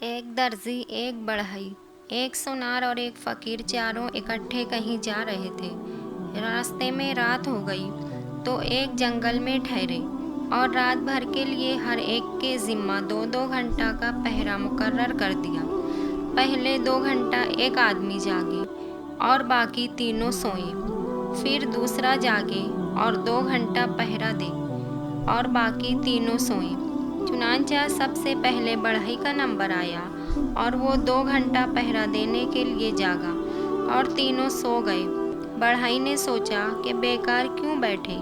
ایک درزی، ایک بڑھئی، ایک سونار اور ایک فقیر چاروں اکٹھے کہیں جا رہے تھے۔ راستے میں رات ہو گئی تو ایک جنگل میں ٹھہرے اور رات بھر کے لیے ہر ایک کے ذمہ 2 گھنٹہ کا پہرا مقرر کر دیا۔ پہلے 2 گھنٹہ ایک آدمی جاگے اور باقی تینوں سوئیں، پھر دوسرا جاگے اور 2 گھنٹہ پہرا دے اور باقی تینوں سوئیں۔ چنانچہ سب سے پہلے بڑھئی کا نمبر آیا اور وہ 2 گھنٹہ پہرا دینے کے لیے جاگا اور تینوں سو گئے۔ بڑھئی نے سوچا کہ بیکار کیوں بیٹھے،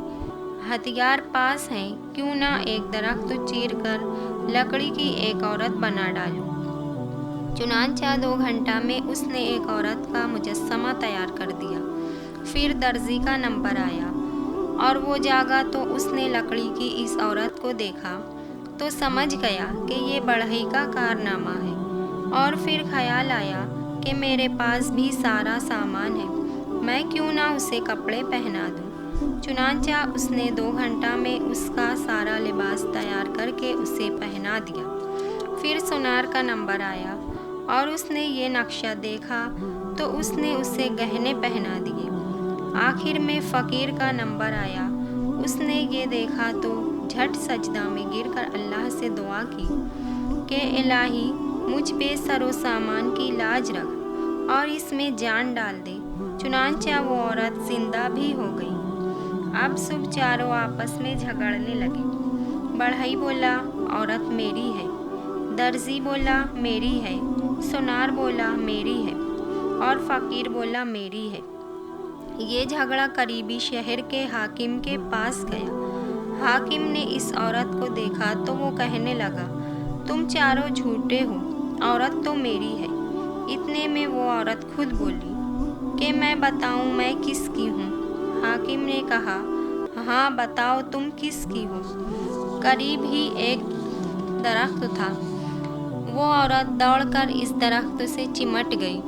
ہتھیار پاس ہیں، کیوں نہ ایک درخت چیر کر لکڑی کی ایک عورت بنا ڈالوں۔ چنانچہ 2 گھنٹہ میں اس نے ایک عورت کا مجسمہ تیار کر دیا۔ پھر درزی کا نمبر آیا اور وہ جاگا تو اس نے لکڑی کی اس عورت کو دیکھا تو سمجھ گیا کہ یہ بڑھئی کا کارنامہ ہے، اور پھر خیال آیا کہ میرے پاس بھی سارا سامان ہے، میں کیوں نہ اسے کپڑے پہنا دوں۔ چنانچہ اس نے 2 گھنٹہ میں اس کا سارا لباس تیار کر کے اسے پہنا دیا۔ پھر سونار کا نمبر آیا اور اس نے یہ نقشہ دیکھا تو اس نے اسے گہنے پہنا دیے۔ آخر میں فقیر کا نمبر آیا، اس نے یہ دیکھا تو جھٹ سجدہ میں گر کر اللہ سے دعا کی کہ الہی مجھ پہ سر و سامان کی لاج رکھ اور اس میں جان ڈال دے۔ چنانچہ وہ عورت زندہ بھی ہو گئی۔ اب صبح چاروں آپس میں جھگڑنے لگے۔ بڑھئی بولا عورت میری ہے، درزی بولا میری ہے، سونار بولا میری ہے اور فقیر بولا میری ہے۔ یہ جھگڑا قریبی شہر کے حاکم کے پاس گیا۔ حاکم نے اس عورت کو دیکھا تو وہ کہنے لگا، تم چاروں جھوٹے ہو، عورت تو میری ہے۔ اتنے میں وہ عورت خود بولی کہ میں بتاؤں میں کس کی ہوں؟ حاکم نے کہا، ہاں بتاؤ تم کس کی ہو؟ قریب ہی ایک درخت تھا، وہ عورت دوڑ کر اس درخت سے چمٹ گئی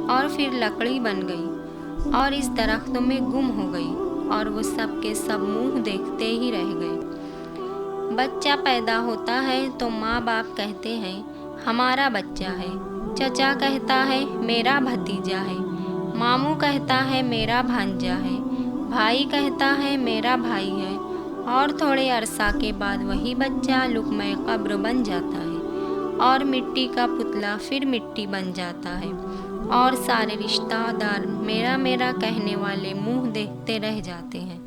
اور پھر لکڑی بن گئی اور اس درخت میں گم ہو گئی، اور وہ سب کے سب منہ دیکھتے ہی رہ گئے۔ بچہ پیدا ہوتا ہے تو ماں باپ کہتے ہیں ہمارا بچہ ہے، چچا کہتا ہے میرا بھتیجا ہے، ماموں کہتا ہے میرا بھانجا ہے، بھائی کہتا ہے میرا بھائی ہے، اور تھوڑے عرصہ کے بعد وہی بچہ لقمہ قبر بن جاتا ہے اور مٹی کا پتلا پھر مٹی بن جاتا ہے، اور سارے رشتہ دار میرا میرا کہنے والے منہ دیکھتے رہ جاتے ہیں۔